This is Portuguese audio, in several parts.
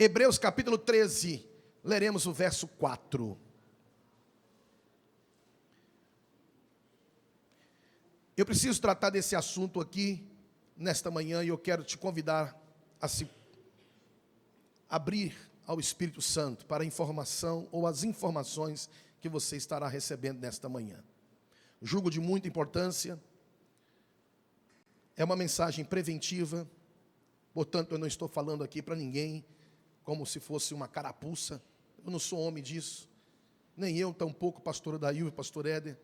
Hebreus capítulo 13, leremos o verso 4. Eu preciso tratar desse assunto aqui, nesta manhã, e eu quero te convidar a se abrir ao Espírito Santo para a informação ou as informações que você estará recebendo nesta manhã. Julgo de muita importância, é uma mensagem preventiva, portanto eu não estou falando aqui para ninguém como se fosse uma carapuça. Eu não sou homem disso, nem eu, tampouco pastor Dail e pastor Éder.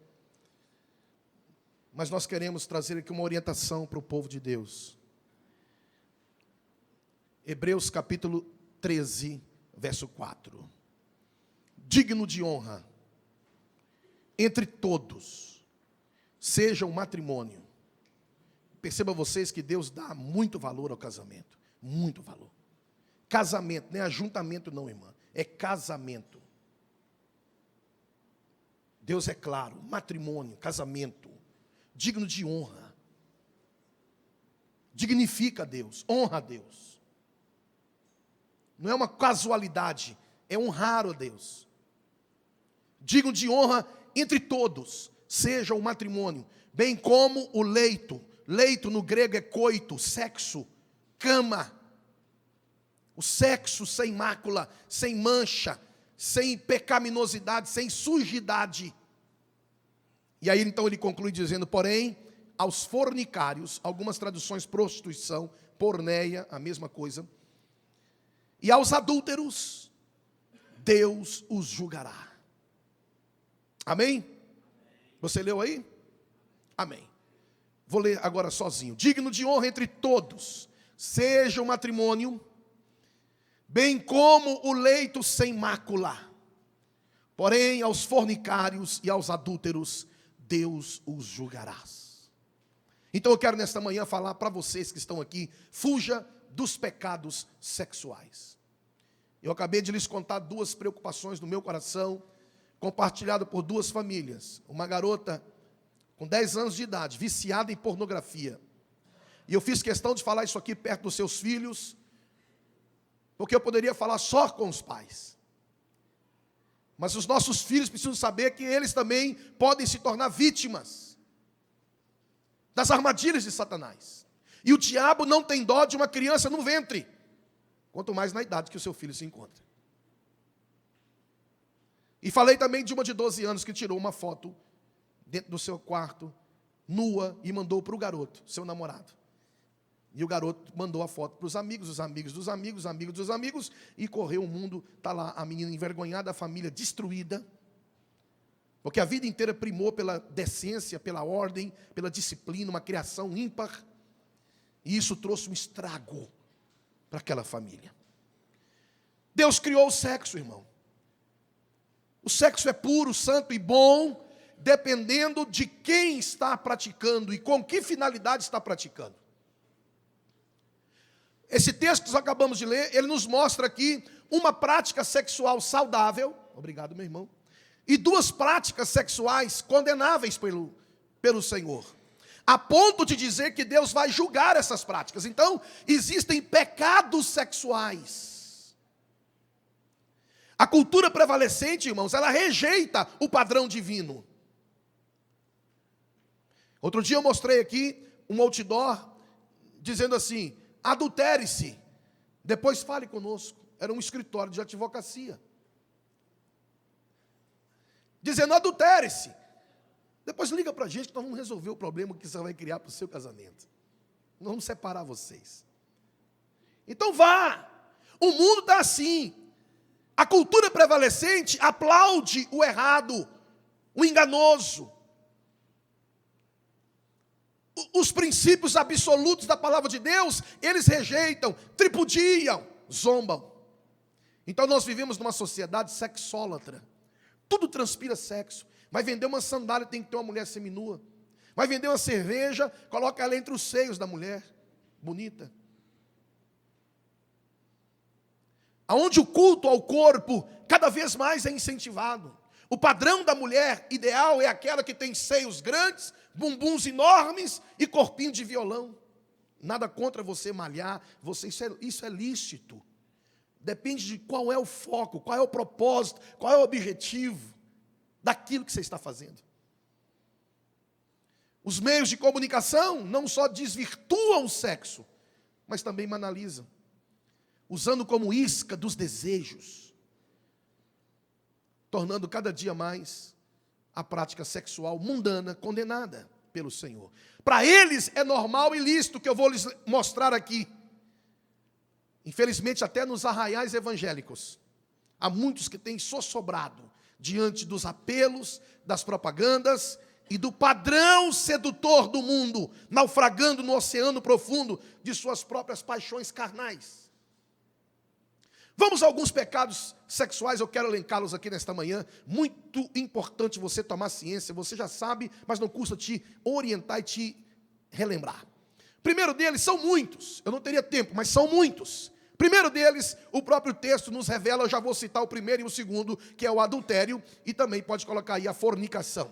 Mas nós queremos trazer aqui uma orientação para o povo de Deus. Hebreus capítulo 13, verso 4. Digno de honra entre todos seja o matrimônio. Perceba vocês que Deus dá muito valor ao casamento, muito valor. Casamento, não é ajuntamento não, irmã, é casamento. Deus é claro, matrimônio, casamento, digno de honra. Dignifica a Deus, honra a Deus. Não é uma casualidade, é honrar a Deus. Digno de honra entre todos, seja o matrimônio, bem como o leito. Leito no grego é coito, sexo, cama. O sexo sem mácula, sem mancha, sem pecaminosidade, sem sujidade. E aí então ele conclui dizendo, porém, aos fornicários, algumas traduções prostituição, porneia, a mesma coisa, e aos adúlteros, Deus os julgará. Amém? Você leu aí? Amém. Vou ler agora sozinho. Digno de honra entre todos, seja o matrimônio, bem como o leito sem mácula. Porém, aos fornicários e aos adúlteros, Deus os julgará. Então eu quero nesta manhã falar para vocês que estão aqui, fuja dos pecados sexuais. Eu acabei de lhes contar duas preocupações do meu coração, compartilhado por duas famílias. Uma garota com 10 anos de idade, viciada em pornografia. E eu fiz questão de falar isso aqui perto dos seus filhos, porque eu poderia falar só com os pais. Mas os nossos filhos precisam saber que eles também podem se tornar vítimas das armadilhas de Satanás. E o diabo não tem dó de uma criança no ventre, quanto mais na idade que o seu filho se encontra. E falei também de uma de 12 anos que tirou uma foto dentro do seu quarto, nua, e mandou para o garoto, seu namorado. E o garoto mandou a foto para os amigos dos amigos dos amigos, amigos dos amigos, e correu o mundo, está lá a menina envergonhada, a família destruída, porque a vida inteira primou pela decência, pela ordem, pela disciplina, uma criação ímpar, e isso trouxe um estrago para aquela família. Deus criou o sexo, irmão. O sexo é puro, santo e bom, dependendo de quem está praticando e com que finalidade está praticando. Esse texto que nós acabamos de ler, ele nos mostra aqui uma prática sexual saudável, obrigado meu irmão, e duas práticas sexuais condenáveis pelo Senhor, a ponto de dizer que Deus vai julgar essas práticas. Então, existem pecados sexuais. A cultura prevalecente, irmãos, ela rejeita o padrão divino. Outro dia eu mostrei aqui um outdoor dizendo assim, adultere-se, depois fale conosco. Era um escritório de advocacia. Dizendo, adultere-se, depois liga para a gente que nós vamos resolver o problema que você vai criar para o seu casamento. Nós vamos separar vocês. Então vá, o mundo está assim. A cultura prevalecente aplaude o errado, o enganoso. Os princípios absolutos da palavra de Deus, eles rejeitam, tripudiam, zombam. Então nós vivemos numa sociedade sexólatra. Tudo transpira sexo. Vai vender uma sandália, tem que ter uma mulher seminua. Vai vender uma cerveja, coloca ela entre os seios da mulher, bonita. Aonde o culto ao corpo cada vez mais é incentivado. O padrão da mulher ideal é aquela que tem seios grandes, bumbuns enormes e corpinho de violão. Nada contra você malhar, isso é lícito. depende de qual é o foco, qual é o propósito, qual é o objetivo daquilo que você está fazendo. Os meios de comunicação não só desvirtuam o sexo, mas também banalizam, usando como isca dos desejos, tornando cada dia mais a prática sexual mundana condenada pelo Senhor. Para eles é normal e lícito, que eu vou lhes mostrar aqui. Infelizmente, até nos arraiais evangélicos, há muitos que têm sossobrado diante dos apelos, das propagandas e do padrão sedutor do mundo, naufragando no oceano profundo de suas próprias paixões carnais. Vamos a alguns pecados sexuais, eu quero elencá-los aqui nesta manhã. Muito importante você tomar ciência, você já sabe, mas não custa te orientar e te relembrar. Primeiro deles, são muitos, eu não teria tempo, mas são muitos. Primeiro deles, o próprio texto nos revela, eu já vou citar o primeiro e o segundo, que é o adultério, e também pode colocar aí a fornicação.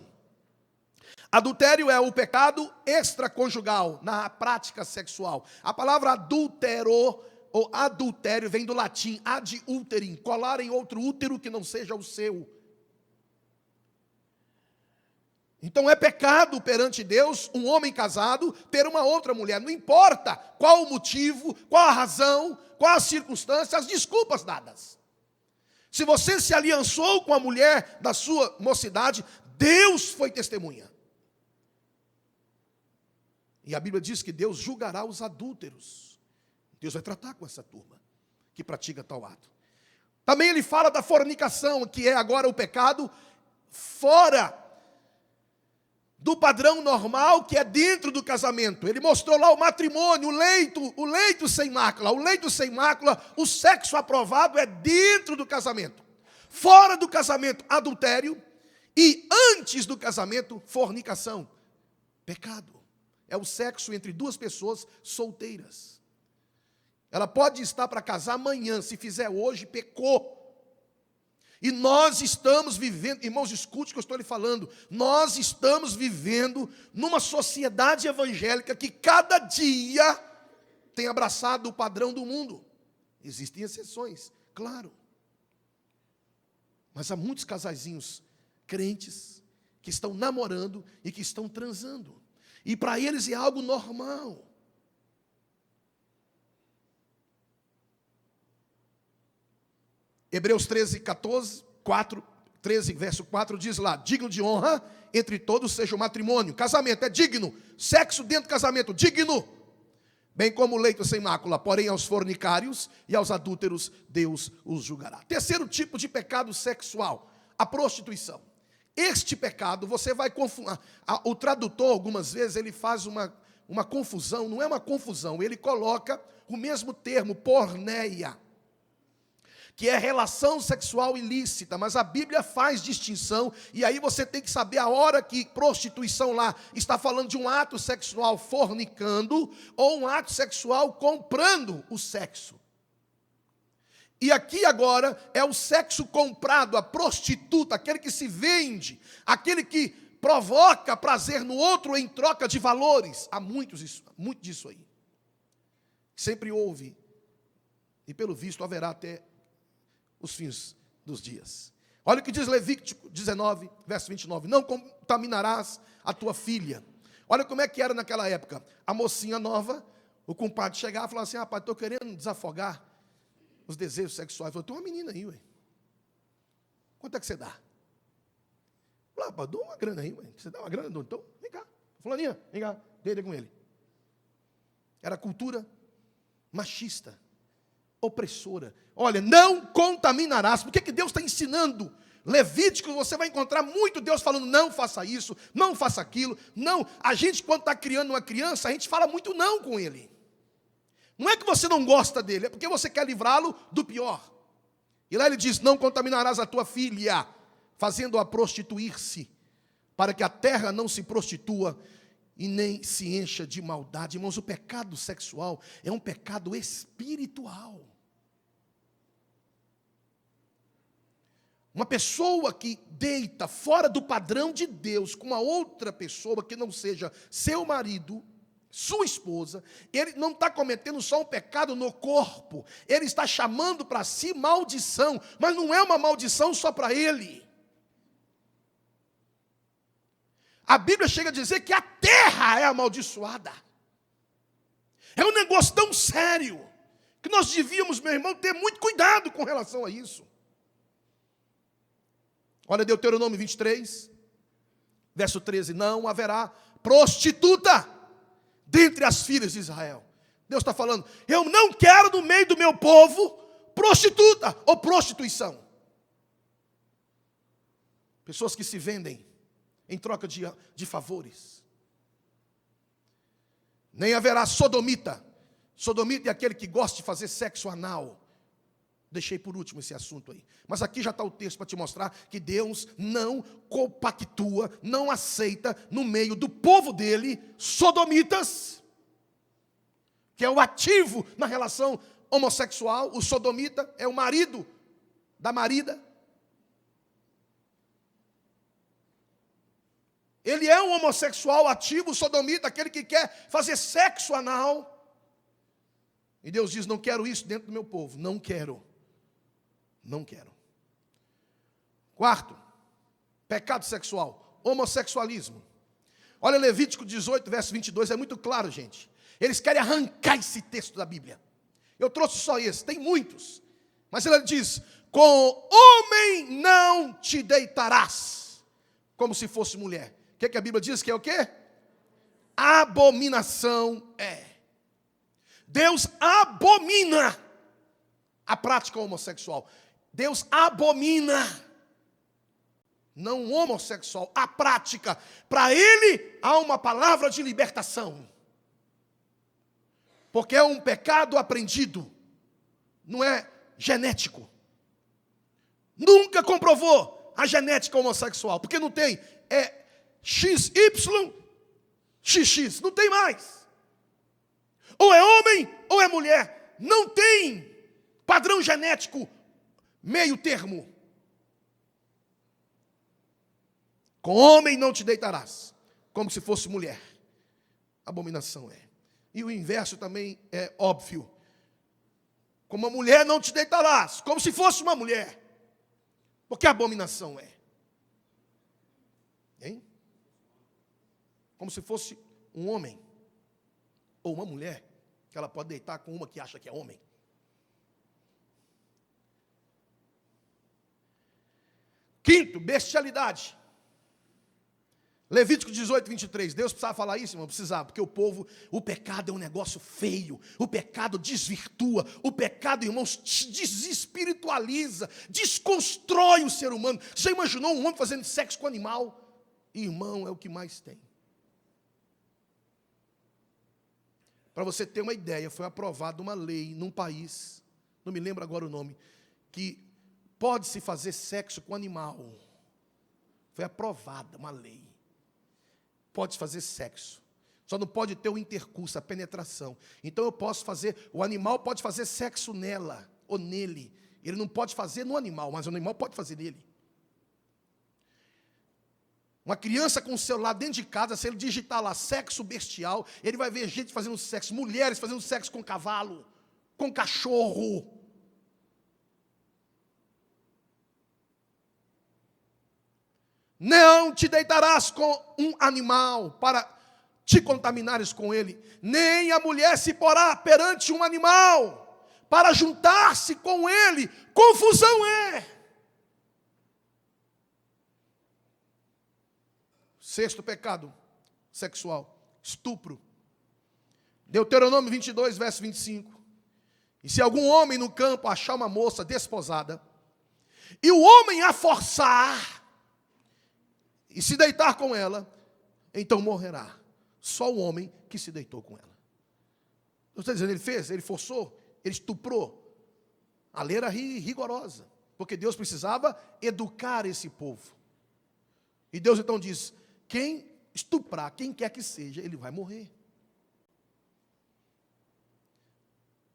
Adultério é o pecado extraconjugal, na prática sexual. A palavra adúltero, ou adultério, vem do latim ad úterim, colar em outro útero que não seja o seu. Então é pecado perante Deus um homem casado ter uma outra mulher, não importa qual o motivo, qual a razão, qual a circunstância, as desculpas dadas. Se você se aliançou com a mulher da sua mocidade, Deus foi testemunha. E a Bíblia diz que Deus julgará os adúlteros. Deus vai tratar com essa turma que pratica tal ato. Também ele fala da fornicação, que é agora o pecado fora do padrão normal, que é dentro do casamento. Ele mostrou lá o matrimônio, o leito sem mácula. O leito sem mácula, o sexo aprovado é dentro do casamento. Fora do casamento, adultério. E antes do casamento, fornicação. Pecado. É o sexo entre duas pessoas solteiras. Ela pode estar para casar amanhã, se fizer hoje, pecou. E nós estamos vivendo, irmãos, escute o que eu estou lhe falando, nós estamos vivendo numa sociedade evangélica que cada dia tem abraçado o padrão do mundo. Existem exceções, claro. Mas há muitos casaizinhos crentes que estão namorando e que estão transando. E para eles é algo normal. Hebreus 13, 13, verso 4 diz lá: digno de honra entre todos seja o matrimônio. Casamento é digno. Sexo dentro do casamento, digno. Bem como o leito sem mácula, porém aos fornicários e aos adúlteros Deus os julgará. Terceiro tipo de pecado sexual, a prostituição. Este pecado, você vai confundir. O tradutor, algumas vezes, ele faz uma confusão, não é uma confusão, ele coloca o mesmo termo, porneia, que é relação sexual ilícita, mas a Bíblia faz distinção, e aí você tem que saber a hora que prostituição lá está falando de um ato sexual fornicando, ou um ato sexual comprando o sexo. E aqui agora é o sexo comprado, a prostituta, aquele que se vende, aquele que provoca prazer no outro em troca de valores. Há muito disso aí. Sempre houve, e pelo visto haverá até os fins dos dias. Olha o que diz Levítico 19, verso 29. Não contaminarás a tua filha. Olha como é que era naquela época. A mocinha nova, o compadre chegava e falava assim: rapaz, estou querendo desafogar os desejos sexuais. Eu falei: tem uma menina aí, ué. Quanto é que você dá? Lá, rapaz, dou uma grana aí, ué. Você dá uma grana? Então, vem cá. Fulaninha, vem cá, deita com ele. Era cultura machista, opressora. Olha, não contaminarás. Por que Deus está ensinando? Levítico, você vai encontrar muito Deus falando: não faça isso, não faça aquilo. Não, a gente quando está criando uma criança, a gente fala muito não com ele. Não é que você não gosta dele, é porque você quer livrá-lo do pior. E lá ele diz: não contaminarás a tua filha, fazendo-a prostituir-se, para que a terra não se prostitua e nem se encha de maldade. Irmãos, o pecado sexual é um pecado espiritual. Uma pessoa que deita fora do padrão de Deus com uma outra pessoa que não seja seu marido, sua esposa, ele não está cometendo só um pecado no corpo, ele está chamando para si maldição, mas não é uma maldição só para ele. A Bíblia chega a dizer que a terra é amaldiçoada. É um negócio tão sério, que nós devíamos, meu irmão, ter muito cuidado com relação a isso. Olha Deuteronômio 23, verso 13, não haverá prostituta dentre as filhas de Israel. Deus está falando, eu não quero no meio do meu povo prostituta ou prostituição. Pessoas que se vendem em troca de favores. Nem haverá sodomita. Sodomita é aquele que gosta de fazer sexo anal. Deixei por último esse assunto aí. Mas aqui já está o texto para te mostrar que Deus não compactua, não aceita no meio do povo dele sodomitas, que é o ativo na relação homossexual. O sodomita é o marido da marida. Ele é um homossexual ativo, o sodomita, aquele que quer fazer sexo anal. E Deus diz, não quero isso dentro do meu povo. Não quero. Não quero. Quarto, pecado sexual, homossexualismo. Olha Levítico 18, verso 22, é muito claro, gente. Eles querem arrancar esse texto da Bíblia. Eu trouxe só esse, tem muitos. Mas ele diz, com homem não te deitarás, como se fosse mulher. O que a Bíblia diz que é o quê? Abominação é. Deus abomina a prática homossexual. Deus abomina, não o homossexual, a prática. Para ele há uma palavra de libertação. Porque é um pecado aprendido, não é genético. Nunca comprovou a genética homossexual, porque não tem, é XY, XX, não tem mais. Ou é homem ou é mulher, não tem padrão genético meio termo. Com homem não te deitarás, como se fosse mulher. Abominação é. E o inverso também é óbvio. Como uma mulher não te deitarás, como se fosse uma mulher. Porque abominação é. Hein? Como se fosse um homem ou uma mulher, que ela pode deitar com uma que acha que é homem. Quinto, bestialidade. Levítico 18, 23. Deus precisava falar isso, irmão? Precisava, porque o pecado é um negócio feio. O pecado desvirtua. O pecado, irmãos, desespiritualiza, desconstrói o ser humano. Você imaginou um homem fazendo sexo com animal? Irmão, é o que mais tem. Para você ter uma ideia, foi aprovada uma lei num país, não me lembro agora o nome, que pode-se fazer sexo com animal. Foi aprovada uma lei. Pode fazer sexo. Só não pode ter o intercurso, a penetração. Então eu posso fazer, o animal pode fazer sexo nela ou nele. Ele não pode fazer no animal, mas o animal pode fazer nele. Uma criança com o celular dentro de casa, se ele digitar lá sexo bestial, ele vai ver gente fazendo sexo, mulheres fazendo sexo com cavalo, com cachorro. Não te deitarás com um animal para te contaminares com ele, nem a mulher se porá perante um animal para juntar-se com ele. Confusão é. Sexto pecado sexual, estupro. Deuteronômio 22, verso 25. E se algum homem no campo achar uma moça desposada, e o homem a forçar, e se deitar com ela, então morrerá. Só o homem que se deitou com ela. Não está dizendo, ele fez, ele forçou, ele estuprou. A lei era rigorosa, porque Deus precisava educar esse povo. E Deus então diz, quem estuprar, quem quer que seja, ele vai morrer.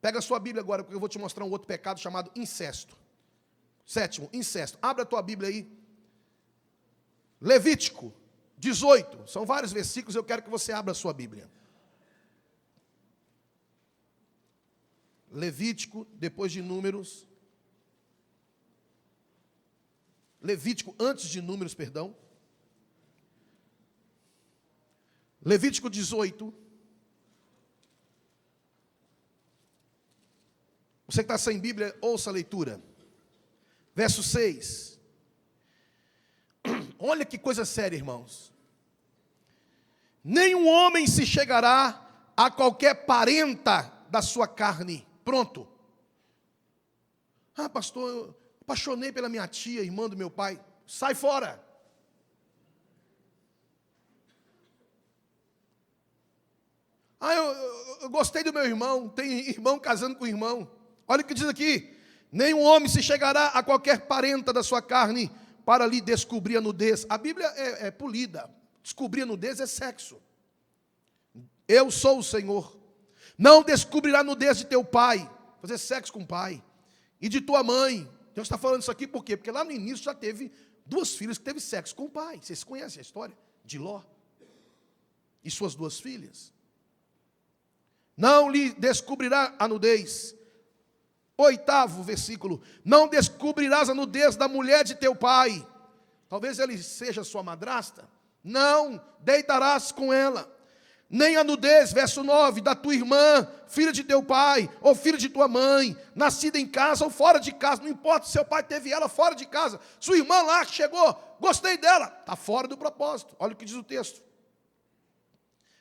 Pega a sua Bíblia agora, porque eu vou te mostrar um outro pecado chamado incesto. Sétimo, incesto. Abre a tua Bíblia aí. Levítico 18, são vários versículos, eu quero que você abra a sua Bíblia. Levítico, depois de Números. Levítico antes de Números, perdão. Levítico 18. Você que está sem Bíblia, ouça a leitura. Verso 6. Olha que coisa séria, irmãos. Nenhum homem se chegará a qualquer parenta da sua carne. Pronto. Ah, pastor, eu apaixonei pela minha tia, irmã do meu pai. Sai fora. Ah, eu gostei do meu irmão. Tem irmão casando com irmão. Olha o que diz aqui. Nenhum homem se chegará a qualquer parenta da sua carne para lhe descobrir a nudez. A Bíblia é polida. Descobrir a nudez é sexo. Eu sou o Senhor. Não descobrirá a nudez de teu pai, fazer sexo com o pai, e de tua mãe. Deus está falando isso aqui por quê? Porque lá no início já teve duas filhas que teve sexo com o pai. Vocês conhecem a história de Ló e suas duas filhas. Não lhe descobrirá a nudez. 8º versículo. Não descobrirás a nudez da mulher de teu pai. Talvez ele seja sua madrasta. Não deitarás com ela. Nem a nudez, verso 9, da tua irmã, filha de teu pai, ou filha de tua mãe, nascida em casa ou fora de casa. Não importa se seu pai teve ela fora de casa. Sua irmã lá que chegou, gostei dela. Está fora do propósito. Olha o que diz o texto.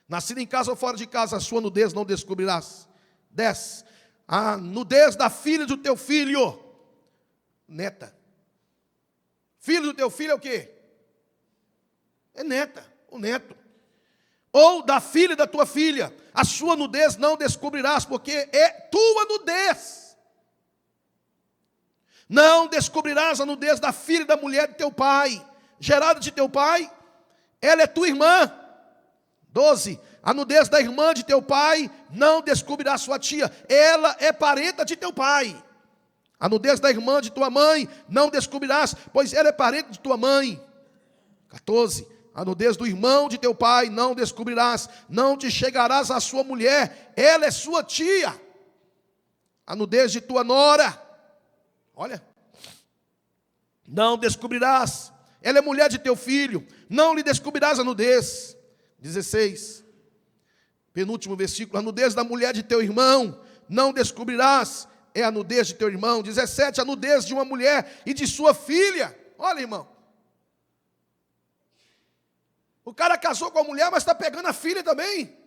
Nascida em casa ou fora de casa, a sua nudez não descobrirás. 10. A nudez da filha do teu filho. Neta. Filho do teu filho é o quê? É neta, o neto. Ou da filha da tua filha. A sua nudez não descobrirás, porque é tua nudez. Não descobrirás a nudez da filha da mulher de teu pai, gerada de teu pai. Ela é tua irmã. 12. A nudez da irmã de teu pai não descobrirá sua tia. Ela é parenta de teu pai. A nudez da irmã de tua mãe não descobrirás, pois ela é parente de tua mãe. 14. A nudez do irmão de teu pai não descobrirás. Não te chegarás à sua mulher. Ela é sua tia. A nudez de tua nora. Olha. Não descobrirás. Ela é mulher de teu filho. Não lhe descobrirás a nudez. 16. Penúltimo versículo. A nudez da mulher de teu irmão não descobrirás. É a nudez de teu irmão. 17. A nudez de uma mulher e de sua filha. Olha, irmão. O cara casou com a mulher, mas está pegando a filha também.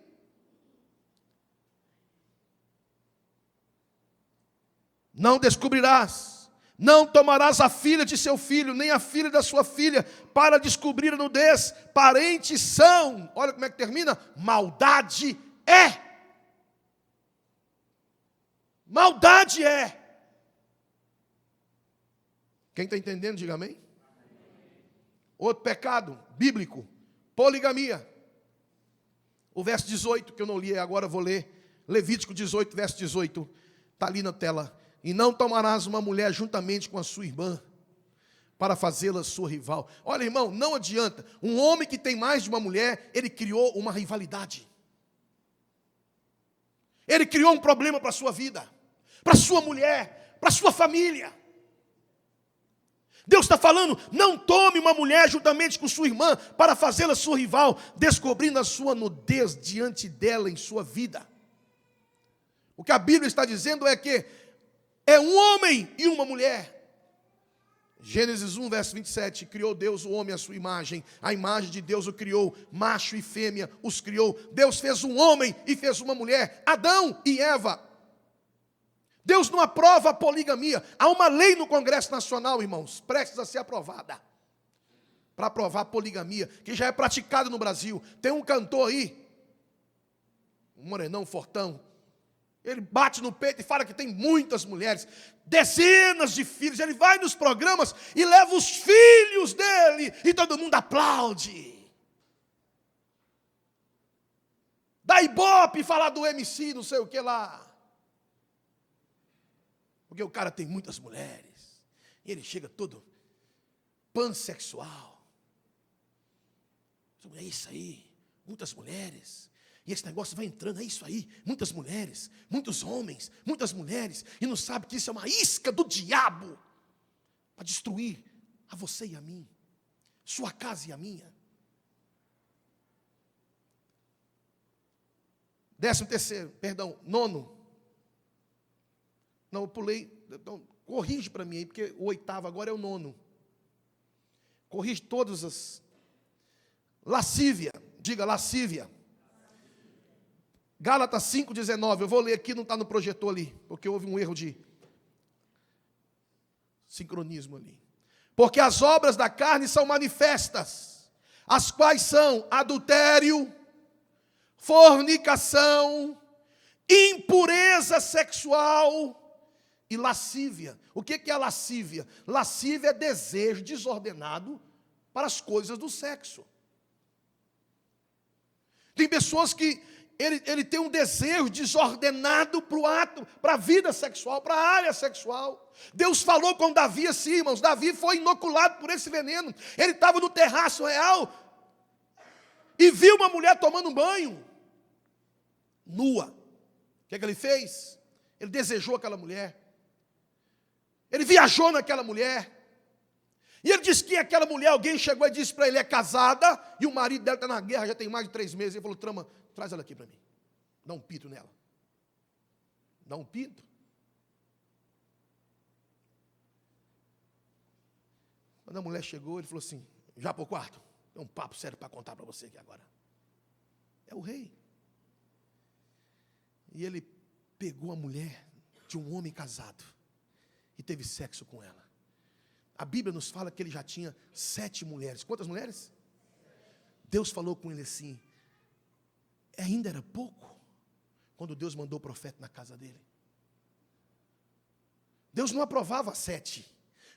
Não descobrirás. Não tomarás a filha de seu filho, nem a filha da sua filha, para descobrir a nudez. Parentes são. Olha como é que termina. Maldade é. Maldade é. Quem está entendendo, diga amém. Outro pecado bíblico. Poligamia. O verso 18, que eu não li agora, vou ler. Levítico 18, verso 18. Está ali na tela. E não tomarás uma mulher juntamente com a sua irmã, para fazê-la sua rival. Olha, irmão, não adianta. Um homem que tem mais de uma mulher, ele criou uma rivalidade. Ele criou um problema para a sua vida, para a sua mulher, para a sua família. Deus está falando, não tome uma mulher juntamente com sua irmã para fazê-la sua rival, descobrindo a sua nudez diante dela em sua vida. O que a Bíblia está dizendo é que é um homem e uma mulher. Gênesis 1, verso 27, criou Deus o homem à sua imagem, a imagem de Deus o criou, macho e fêmea os criou. Deus fez um homem e fez uma mulher, Adão e Eva. Deus não aprova a poligamia. Há uma lei no Congresso Nacional, irmãos, prestes a ser aprovada, para aprovar a poligamia, que já é praticada no Brasil. Tem um cantor aí, um morenão fortão, ele bate no peito e fala que tem muitas mulheres, dezenas de filhos. Ele vai nos programas e leva os filhos dele, e todo mundo aplaude. Dá ibope falar do MC, não sei o que lá. Porque o cara tem muitas mulheres. E ele chega todo pansexual. É isso aí, muitas mulheres. E esse negócio vai entrando, é isso aí. Muitas mulheres, muitos homens, muitas mulheres, e não sabe que isso é uma isca do diabo para destruir a você e a mim, sua casa e a minha. 9º. Não, eu pulei. Então, corrige para mim aí, porque o 8º agora é o 9º. Corrige todas as. Lascívia, diga lascívia. Gálatas 5,19, eu vou ler aqui, não está no projetor ali, porque houve um erro de sincronismo ali. Porque as obras da carne são manifestas, as quais são adultério, fornicação, impureza sexual e lascívia. O que é lascívia? Lascívia é desejo desordenado para as coisas do sexo. Tem pessoas que ele tem um desejo desordenado para o ato, para a vida sexual, para a área sexual. Deus falou com Davi assim, irmãos. Davi foi inoculado por esse veneno. Ele estava no terraço real e viu uma mulher tomando um banho nua. O que ele fez? Ele desejou aquela mulher. Ele viajou naquela mulher. E ele disse que aquela mulher, alguém chegou e disse para ele, é casada, e o marido dela está na guerra, já tem mais de 3 meses. Ele falou, Trama, traz ela aqui para mim. Dá um pito nela. Dá um pito. Quando a mulher chegou, ele falou assim, já para o quarto. Tem um papo sério para contar para você aqui agora. É o rei. E ele pegou a mulher de um homem casado e teve sexo com ela. A Bíblia nos fala que ele já tinha 7 mulheres. Quantas mulheres? Deus falou com ele assim, ainda era pouco, quando Deus mandou o profeta na casa dele. Deus não aprovava 7,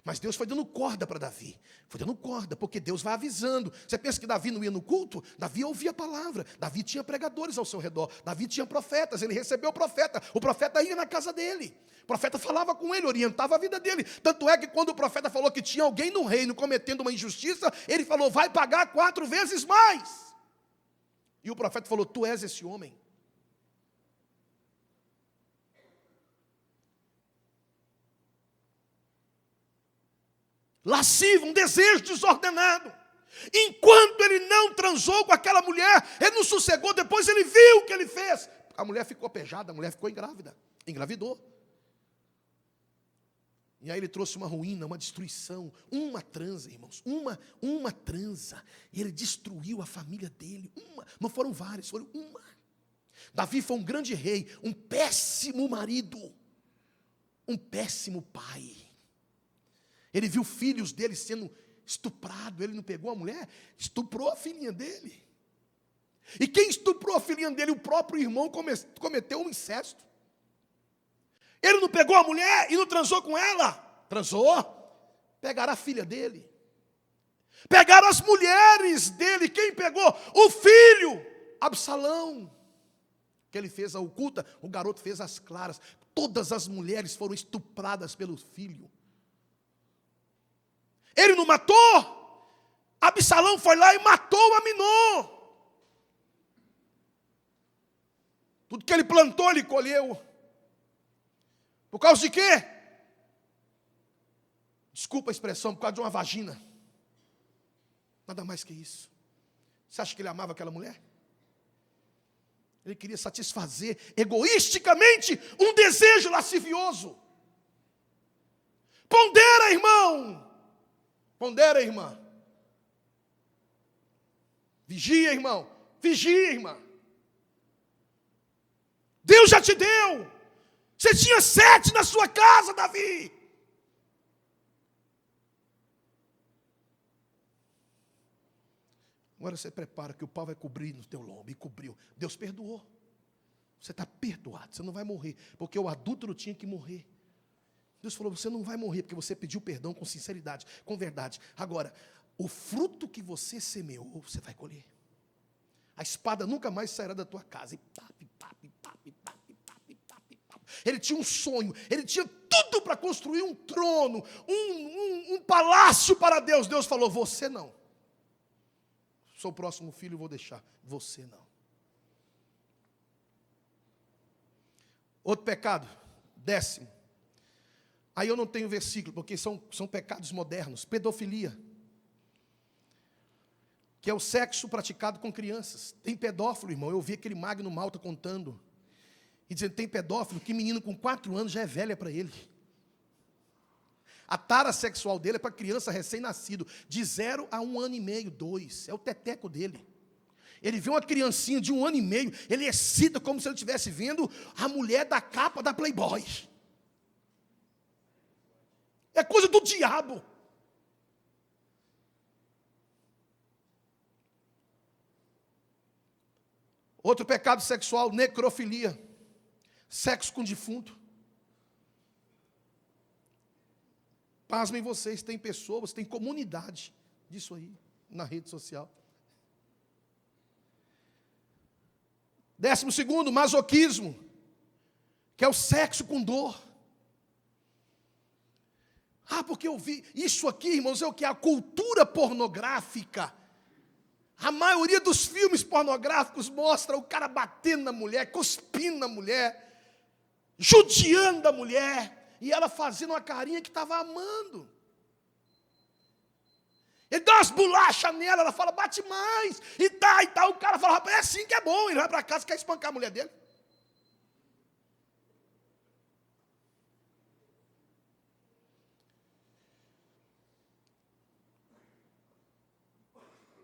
mas Deus foi dando corda para Davi. Foi dando corda, porque Deus vai avisando. Você pensa que Davi não ia no culto? Davi ouvia a palavra. Davi tinha pregadores ao seu redor. Davi tinha profetas, ele recebeu o profeta ia na casa dele. O profeta falava com ele, orientava a vida dele. Tanto é que quando o profeta falou que tinha alguém no reino cometendo uma injustiça, ele falou, vai pagar 4 vezes mais. E o profeta falou, tu és esse homem. Lascivo, um desejo desordenado. Enquanto ele não transou com aquela mulher, ele não sossegou, depois ele viu o que ele fez. A mulher ficou pejada, a mulher ficou grávida, engravidou. E aí ele trouxe uma ruína, uma destruição, uma transa, irmãos, uma transa. E ele destruiu a família dele, não foram várias, foram uma. Davi foi um grande rei, um péssimo marido, um péssimo pai. Ele viu filhos dele sendo estuprados, ele não pegou a mulher, estuprou a filhinha dele. E quem estuprou a filhinha dele, o próprio irmão, cometeu um incesto. Ele não pegou a mulher e não transou com ela. Transou. Pegaram a filha dele. Pegaram as mulheres dele. Quem pegou? O filho, Absalão. Que ele fez a oculta, o garoto fez as claras. Todas as mulheres foram estupradas pelo filho. Ele não matou. Absalão foi lá e matou Aminon. Tudo que ele plantou, ele colheu. Por causa de quê? Desculpa a expressão, por causa de uma vagina. Nada mais que isso. Você acha que ele amava aquela mulher? Ele queria satisfazer egoisticamente um desejo lascivioso. Pondera, irmão. Pondera, irmã. Vigia, irmão. Vigia, irmã. Deus já te deu. Você tinha 7 na sua casa, Davi. Agora você prepara que o pau vai cobrir no teu lombo. E cobriu. Deus perdoou. Você está perdoado. Você não vai morrer. Porque o adúltero tinha que morrer. Deus falou, você não vai morrer. Porque você pediu perdão com sinceridade, com verdade. Agora, o fruto que você semeou, você vai colher. A espada nunca mais sairá da tua casa. E pá, e pá, e pá, e pá. Ele tinha um sonho, ele tinha tudo para construir um trono, um palácio para Deus. Deus falou, você não. Sou o próximo filho, vou deixar. Você não. Outro pecado, 10º. Aí eu não tenho versículo, porque são pecados modernos. Pedofilia, que é o sexo praticado com crianças. Tem pedófilo, irmão. Eu vi aquele Magno Malta contando. E dizendo, tem pedófilo que menino com 4 anos já é velha para ele. A tara sexual dele é para criança recém-nascido, de 0 a 1 ano e meio, 2. É o teteco dele. Ele vê uma criancinha de 1 ano e meio, ele excita como se ele estivesse vendo a mulher da capa da Playboy. É coisa do diabo. Outro pecado sexual, necrofilia. Sexo com defunto. Pasmem vocês, tem pessoas, tem comunidade disso aí na rede social. 12º, masoquismo, que é o sexo com dor. Porque eu vi isso aqui, irmãos, é o que? A cultura pornográfica. A maioria dos filmes pornográficos mostra o cara batendo na mulher, cuspindo na mulher, judiando a mulher, e ela fazendo uma carinha que estava amando. Ele dá umas bolachas nela, ela fala, bate mais, e tal. O cara fala, rapaz, é assim que é bom. Ele vai para casa e quer espancar a mulher dele.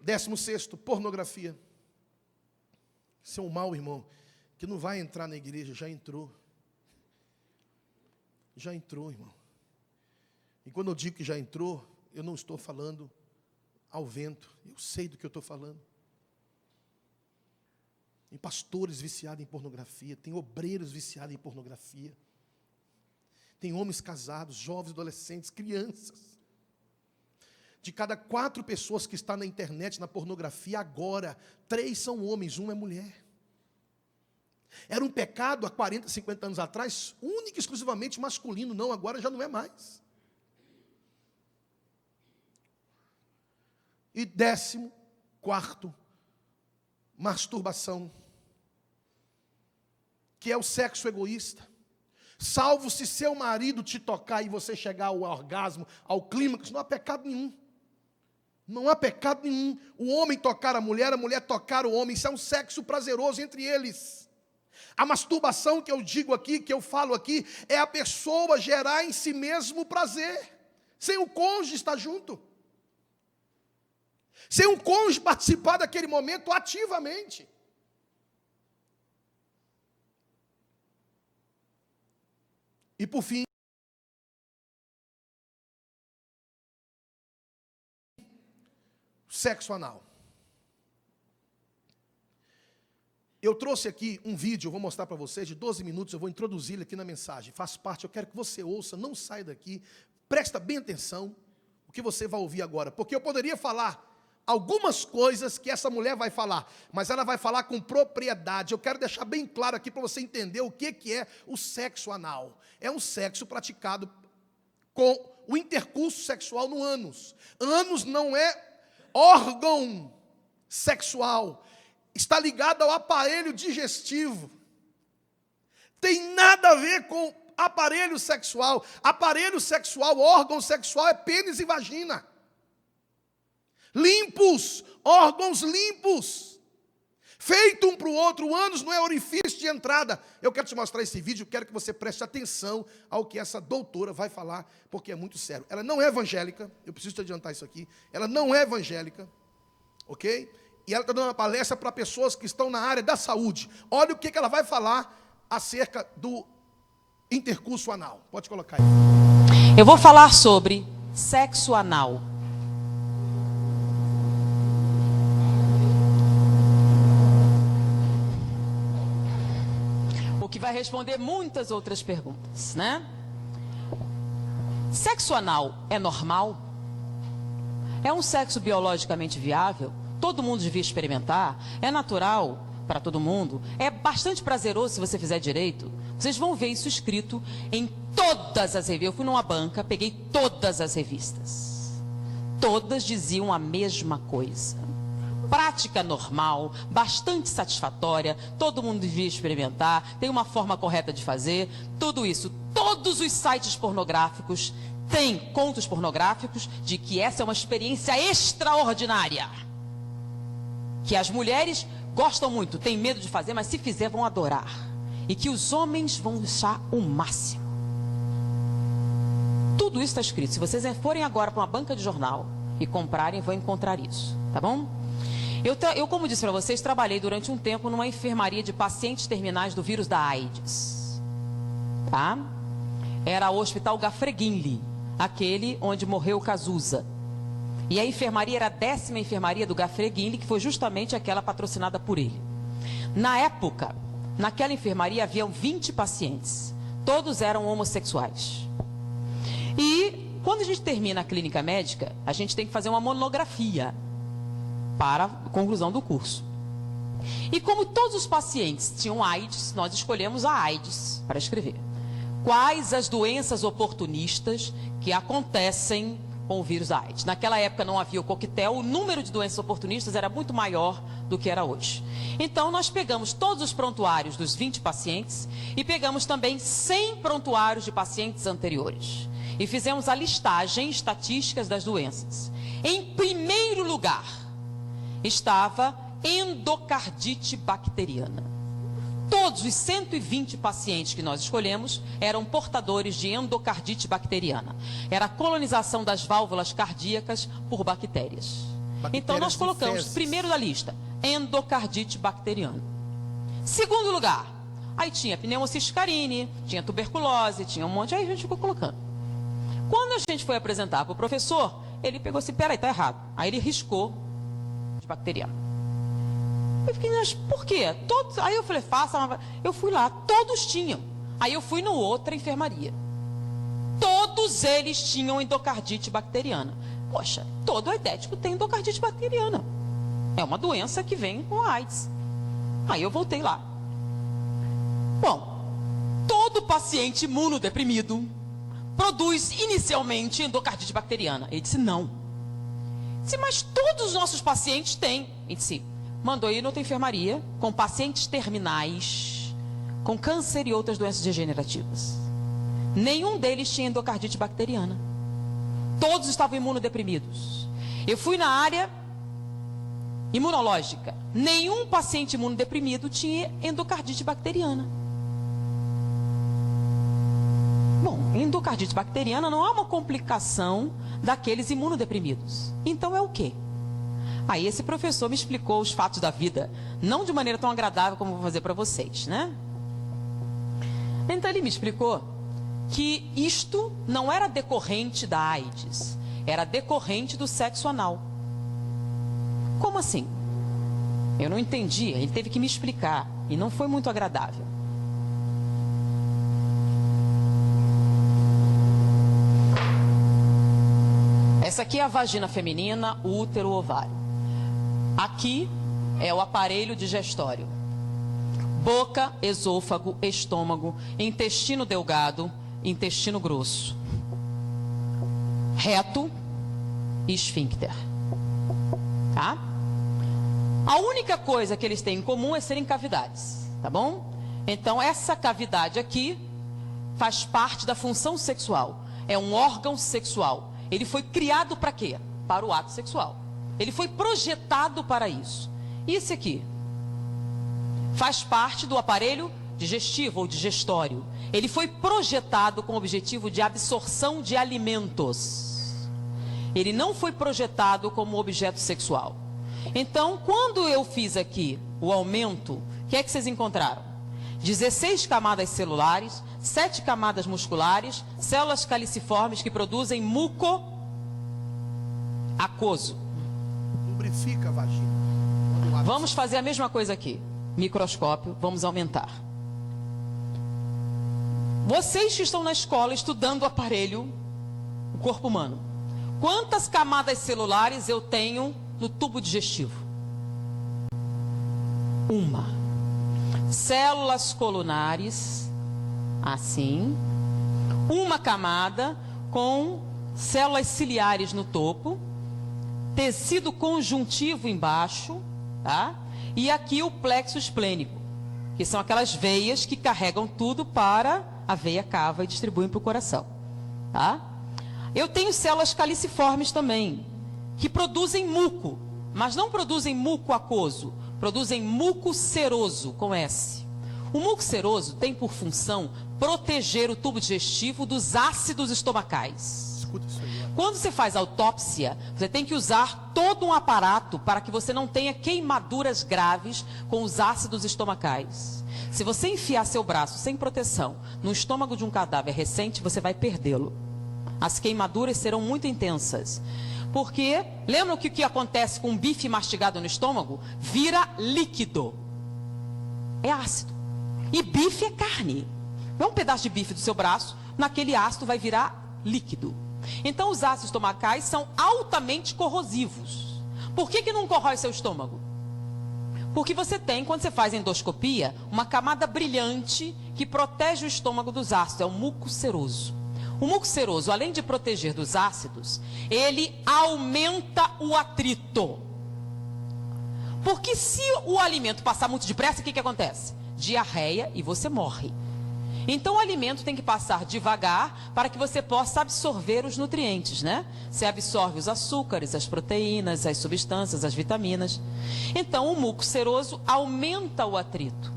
Décimo sexto, pornografia. Isso é um mal, irmão, que não vai entrar na igreja, já entrou. Já entrou, irmão. E quando eu digo que já entrou, eu não estou falando ao vento. Eu sei do que eu estou falando. Tem pastores viciados em pornografia, tem obreiros viciados em pornografia. Tem homens casados, jovens, adolescentes, crianças. De cada 4 pessoas que estão na internet, na pornografia, agora, 3 são homens, 1 é mulher. Era um pecado há 40, 50 anos atrás, único e exclusivamente masculino. Não, agora já não é mais. E 14º, masturbação, que é o sexo egoísta. Salvo se seu marido te tocar e você chegar ao orgasmo, ao clímax, não há pecado nenhum. Não há pecado nenhum. O homem tocar a mulher tocar o homem. Isso é um sexo prazeroso entre eles. A masturbação que eu digo aqui, que eu falo aqui, é a pessoa gerar em si mesmo prazer, sem o cônjuge estar junto. Sem o cônjuge participar daquele momento ativamente. E por fim, sexo anal. Eu trouxe aqui um vídeo, eu vou mostrar para vocês, de 12 minutos, eu vou introduzir ele aqui na mensagem. Faz parte, eu quero que você ouça, não saia daqui, presta bem atenção o que você vai ouvir agora. Porque eu poderia falar algumas coisas que essa mulher vai falar, mas ela vai falar com propriedade. Eu quero deixar bem claro aqui para você entender o que é o sexo anal. É um sexo praticado com o intercurso sexual no ânus. Ânus não é órgão sexual, está ligado ao aparelho digestivo. Tem nada a ver com aparelho sexual. Aparelho sexual, órgão sexual é pênis e vagina. Limpos, órgãos limpos. Feito um para o outro, o ânus não é orifício de entrada. Eu quero te mostrar esse vídeo, quero que você preste atenção ao que essa doutora vai falar, porque é muito sério. Ela não é evangélica, eu preciso te adiantar isso aqui. Ela não é evangélica, ok? E ela está dando uma palestra para pessoas que estão na área da saúde. Olha o que ela vai falar acerca do intercurso anal. Pode colocar aí. Eu vou falar sobre sexo anal. O que vai responder muitas outras perguntas, né? Sexo anal é normal? É um sexo biologicamente viável? Todo mundo devia experimentar? É natural para todo mundo? É bastante prazeroso se você fizer direito? Vocês vão ver isso escrito em todas as revistas. Eu fui numa banca, peguei todas as revistas. Todas diziam a mesma coisa. prática normal, bastante satisfatória, todo mundo devia experimentar, tem uma forma correta de fazer, tudo isso. Todos os sites pornográficos têm contos pornográficos de que essa é uma experiência extraordinária, que as mulheres gostam muito, têm medo de fazer, mas se fizer vão adorar, e que os homens vão achar o máximo. Tudo isso está escrito. Se vocês forem agora para uma banca de jornal e comprarem, vão encontrar isso, tá bom? Eu, como disse para vocês, trabalhei durante um tempo numa enfermaria de pacientes terminais do vírus da AIDS, tá? Era o Hospital Gafreguinli, aquele onde morreu Cazuza. E a enfermaria era a 10ª enfermaria do Gafreguinli, que foi justamente aquela patrocinada por ele. Na época, naquela enfermaria haviam 20 pacientes, todos eram homossexuais. E quando a gente termina a clínica médica, a gente tem que fazer uma monografia para a conclusão do curso. E como todos os pacientes tinham AIDS, nós escolhemos a AIDS para escrever. Quais as doenças oportunistas que acontecem com o vírus AIDS? Naquela época não havia o coquetel, o número de doenças oportunistas era muito maior do que era hoje. Então nós pegamos todos os prontuários dos 20 pacientes e pegamos também 100 prontuários de pacientes anteriores. E fizemos a listagem estatísticas das doenças. Em primeiro lugar estava endocardite bacteriana. Todos os 120 pacientes que nós escolhemos eram portadores de endocardite bacteriana. Era a colonização das válvulas cardíacas por bactérias. Então nós colocamos primeiro da lista, endocardite bacteriana. Segundo lugar, aí tinha pneumociste carini, tinha tuberculose, tinha um monte, aí a gente ficou colocando. Quando a gente foi apresentar para o professor, ele pegou assim, peraí, tá errado. Aí ele riscou de bacteriana. Eu fiquei, mas por quê? Todos... Aí eu falei, faça. Eu fui lá, todos tinham. Aí eu fui no outra enfermaria. Todos eles tinham endocardite bacteriana. Poxa, todo aidético tem endocardite bacteriana. É uma doença que vem com a AIDS. Aí eu voltei lá. Bom, todo paciente imunodeprimido produz inicialmente endocardite bacteriana. Ele disse, não. Eu disse, mas todos os nossos pacientes têm. Ele disse, mandou ir noutra enfermaria com pacientes terminais, com câncer e outras doenças degenerativas. Nenhum deles tinha endocardite bacteriana. Todos estavam imunodeprimidos. Eu fui na área imunológica. Nenhum paciente imunodeprimido tinha endocardite bacteriana. Bom, endocardite bacteriana não é uma complicação daqueles imunodeprimidos. Então é o quê? Aí esse professor me explicou os fatos da vida, não de maneira tão agradável como vou fazer para vocês, né? Então ele me explicou que isto não era decorrente da AIDS, era decorrente do sexo anal. Como assim? Eu não entendi, ele teve que me explicar e não foi muito agradável. Essa aqui é a vagina feminina, o útero, o ovário. Aqui é o aparelho digestório. Boca, esôfago, estômago, intestino delgado, intestino grosso, reto e esfíncter. Tá? A única coisa que eles têm em comum é serem cavidades, tá bom? Então essa cavidade aqui faz parte da função sexual. É um órgão sexual. Ele foi criado para quê? Para o ato sexual. Ele foi projetado para isso. E esse aqui faz parte do aparelho digestivo ou digestório. Ele foi projetado com o objetivo de absorção de alimentos. Ele não foi projetado como objeto sexual. Então, quando eu fiz aqui o aumento, o que é que vocês encontraram? 16 camadas celulares, 7 camadas musculares, células caliciformes que produzem muco aquoso. Lubrifica a vagina. Vamos fazer a mesma coisa aqui. Microscópio, vamos aumentar. Vocês que estão na escola estudando o aparelho, o corpo humano, quantas camadas celulares eu tenho no tubo digestivo? Uma. Células colunares, assim. Uma camada com células ciliares no topo. tecido conjuntivo embaixo, tá? E aqui o plexo esplênico, que são aquelas veias que carregam tudo para a veia cava e distribuem para o coração, tá? Eu tenho células caliciformes também, que produzem muco, mas não produzem muco aquoso, produzem muco seroso, com S. O muco seroso tem por função proteger o tubo digestivo dos ácidos estomacais. Escuta isso aí. Quando você faz autópsia, você tem que usar todo um aparato para que você não tenha queimaduras graves com os ácidos estomacais. Se você enfiar seu braço sem proteção no estômago de um cadáver recente, você vai perdê-lo. As queimaduras serão muito intensas. Porque, lembram que o que acontece com um bife mastigado no estômago? Vira líquido. É ácido. E bife é carne. É um pedaço de bife do seu braço, naquele ácido vai virar líquido. Então, os ácidos estomacais são altamente corrosivos. Por que não corrói seu estômago? Porque você tem, quando você faz endoscopia, uma camada brilhante que protege o estômago dos ácidos. É o muco seroso. O muco seroso, além de proteger dos ácidos, ele aumenta o atrito. Porque se o alimento passar muito depressa, o que acontece? Diarreia e você morre. Então o alimento tem que passar devagar para que você possa absorver os nutrientes, né? Você absorve os açúcares, as proteínas, as substâncias, as vitaminas. Então o muco seroso aumenta o atrito,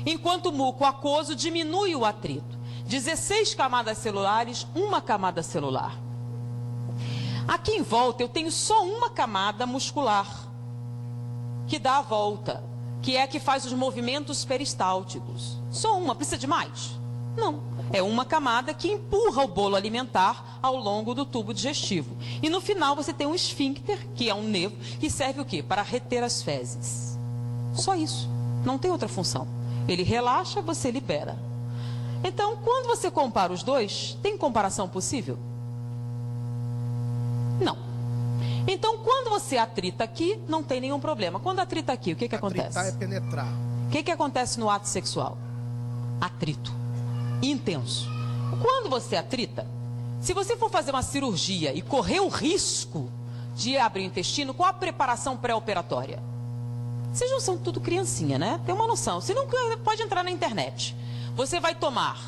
enquanto o muco aquoso diminui o atrito. 16 camadas celulares, uma camada celular. Aqui em volta eu tenho só uma camada muscular, que dá a volta, que é a que faz os movimentos peristálticos. Só uma, precisa de mais? Não, é uma camada que empurra o bolo alimentar ao longo do tubo digestivo. E no final você tem um esfíncter, que é um nervo, que serve o quê? Para reter as fezes. Só isso, não tem outra função. Ele relaxa, você libera. Então, quando você compara os dois, tem comparação possível? Não. Então, quando você atrita aqui, não tem nenhum problema. Quando atrita aqui, o que acontece? Atritar é penetrar. O que acontece no ato sexual? Atrito. Intenso. Quando você atrita, se você for fazer uma cirurgia e correr o risco de abrir o intestino, qual a preparação pré-operatória? Vocês não são tudo criancinha, né? Tem uma noção. Você não pode entrar na internet. Você vai tomar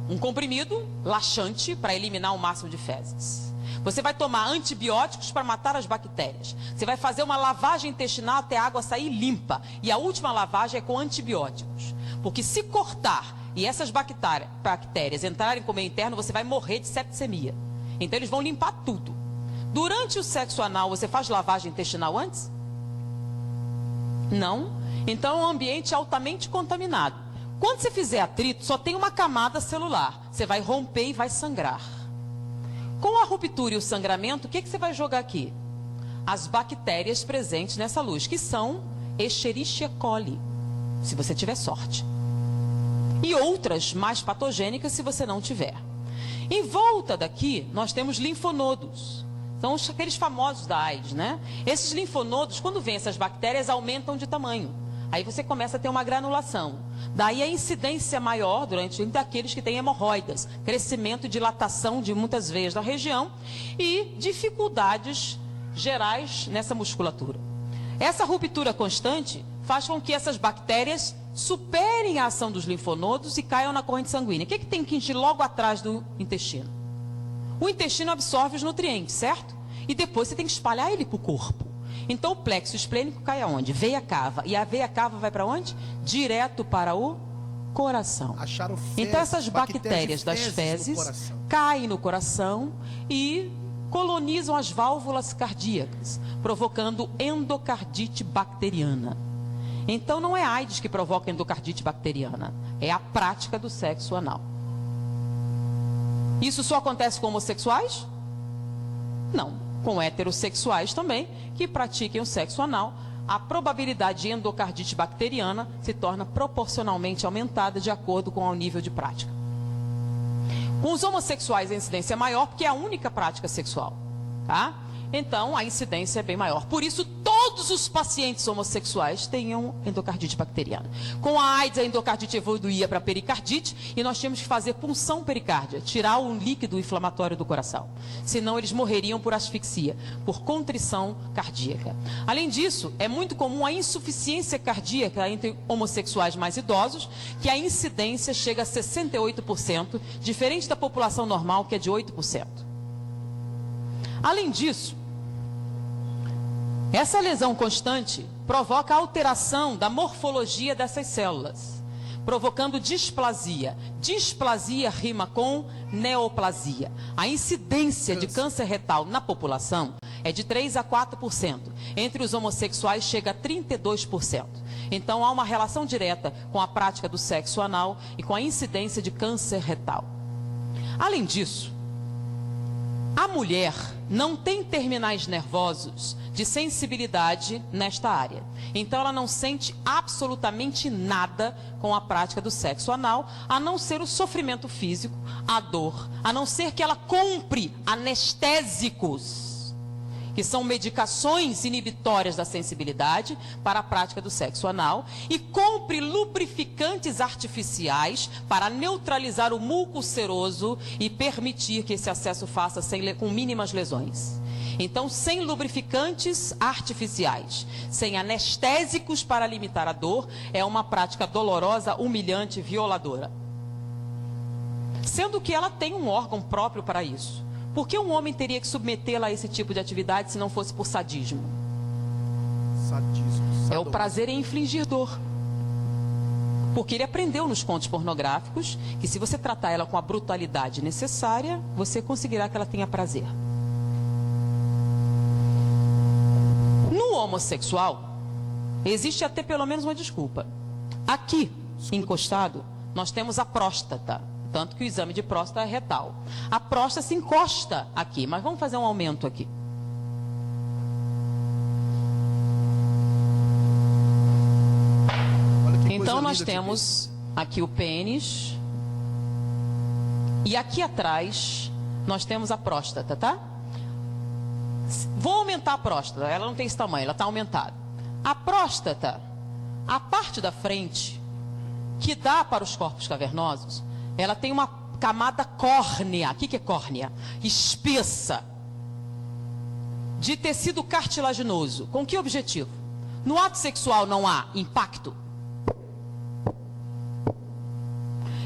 um comprimido laxante para eliminar o máximo de fezes. Você vai tomar antibióticos para matar as bactérias. Você vai fazer uma lavagem intestinal até a água sair limpa. E a última lavagem é com antibióticos. Porque se cortar e essas bactérias entrarem com o meio interno, você vai morrer de septicemia. Então eles vão limpar tudo. Durante o sexo anal, você faz lavagem intestinal antes? Não. Então é um ambiente altamente contaminado. Quando você fizer atrito, só tem uma camada celular. Você vai romper e vai sangrar. Com a ruptura e o sangramento, o que você vai jogar aqui? As bactérias presentes nessa luz, que são Escherichia coli, se você tiver sorte. E outras mais patogênicas, se você não tiver. Em volta daqui, nós temos linfonodos. São aqueles famosos da AIDS, né? Esses linfonodos, quando vêm essas bactérias, aumentam de tamanho. Aí você começa a ter uma granulação. Daí a incidência maior durante daqueles que têm hemorroidas, crescimento e dilatação de muitas veias da região e dificuldades gerais nessa musculatura. Essa ruptura constante faz com que essas bactérias superem a ação dos linfonodos e caiam na corrente sanguínea. O que tem que ir logo atrás do intestino? O intestino absorve os nutrientes, certo? E depois você tem que espalhar ele para o corpo. Então o plexo esplênico cai aonde? Veia cava. E a veia cava vai para onde? Direto para o coração. Acharam fezes, então essas bactérias das fezes caem no coração e colonizam as válvulas cardíacas, provocando endocardite bacteriana. Então não é a AIDS que provoca endocardite bacteriana, é a prática do sexo anal. Isso só acontece com homossexuais? Não. Com heterossexuais também, que pratiquem o sexo anal, a probabilidade de endocardite bacteriana se torna proporcionalmente aumentada de acordo com o nível de prática. Com os homossexuais a incidência é maior porque é a única prática sexual, tá? Então a incidência é bem maior. Por isso todo todos os pacientes homossexuais tenham endocardite bacteriana. Com a AIDS, a endocardite evoluía para pericardite e nós tínhamos que fazer punção pericárdia, tirar o líquido inflamatório do coração. Senão eles morreriam por asfixia, por contrição cardíaca. Além disso, é muito comum a insuficiência cardíaca entre homossexuais mais idosos, que a incidência chega a 68%, diferente da população normal, que é de 8%. Além disso, essa lesão constante provoca alteração da morfologia dessas células, provocando displasia. Displasia rima com neoplasia. A incidência de câncer retal na população é de 3 a 4%. Entre os homossexuais chega a 32%. Então há uma relação direta com a prática do sexo anal e com a incidência de câncer retal. Além disso, a mulher não tem terminais nervosos de sensibilidade nesta área. Então ela não sente absolutamente nada com a prática do sexo anal, a não ser o sofrimento físico, a dor, a não ser que ela compre anestésicos, que são medicações inibitórias da sensibilidade para a prática do sexo anal, e compre lubrificantes artificiais para neutralizar o muco seroso e permitir que esse acesso faça com mínimas lesões. Então, sem lubrificantes artificiais, sem anestésicos para limitar a dor, é uma prática dolorosa, humilhante, violadora. Sendo que ela tem um órgão próprio para isso. Por que um homem teria que submetê-la a esse tipo de atividade se não fosse por sadismo? Sadismo. É o prazer em infligir dor. Porque ele aprendeu nos contos pornográficos que se você tratar ela com a brutalidade necessária, você conseguirá que ela tenha prazer. No homossexual, existe até pelo menos uma desculpa. Aqui, encostado, nós temos a próstata. Tanto que o exame de próstata é retal. A próstata se encosta aqui, mas vamos fazer um aumento aqui. Então nós temos aqui o pênis. E aqui atrás nós temos a próstata, tá? Vou aumentar a próstata, ela não tem esse tamanho, ela está aumentada. A próstata, a parte da frente, que dá para os corpos cavernosos, ela tem uma camada córnea. O que é córnea? Espessa, de tecido cartilaginoso. Com que objetivo? No ato sexual não há impacto?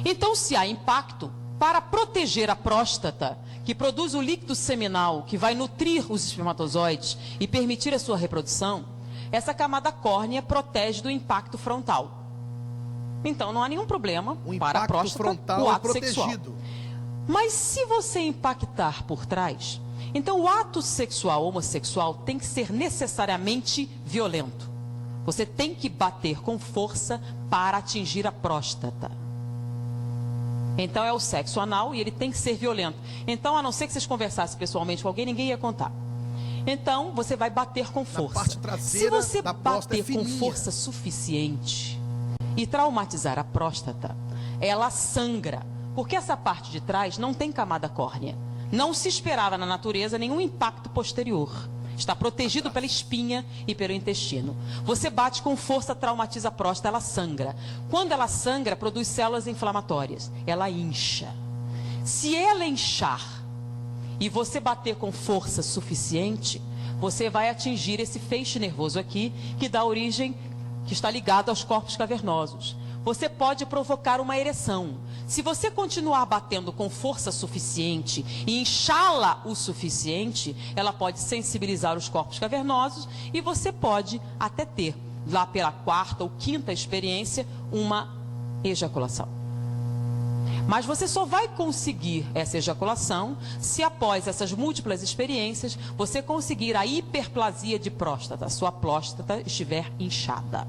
Então, se há impacto, para proteger a próstata, que produz o líquido seminal, que vai nutrir os espermatozoides e permitir a sua reprodução, essa camada córnea protege do impacto frontal. Então não há nenhum problema para a próstata, frontal o ato é protegido. sexual. Mas se você impactar por trás, então o ato sexual homossexual tem que ser necessariamente violento. Você tem que bater com força para atingir a próstata. Então é o sexo anal e ele tem que ser violento. Então, a não ser que vocês conversassem pessoalmente com alguém, ninguém ia contar. Então você vai bater com força. parte traseira Se você da próstata bater com força suficiente e traumatizar a próstata, ela sangra, porque essa parte de trás não tem camada córnea. Não se esperava na natureza nenhum impacto posterior. Está protegido pela espinha e pelo intestino. Você bate com força, traumatiza a próstata, ela sangra. Quando ela sangra, produz células inflamatórias. Ela incha. Se ela inchar e você bater com força suficiente, você vai atingir esse feixe nervoso aqui, que dá origem, que está ligado aos corpos cavernosos. Você pode provocar uma ereção. Se você continuar batendo com força suficiente e inchá-la o suficiente, ela pode sensibilizar os corpos cavernosos e você pode até ter, lá pela quarta ou quinta experiência, uma ejaculação. Mas você só vai conseguir essa ejaculação se após essas múltiplas experiências você conseguir a hiperplasia de próstata, a sua próstata estiver inchada.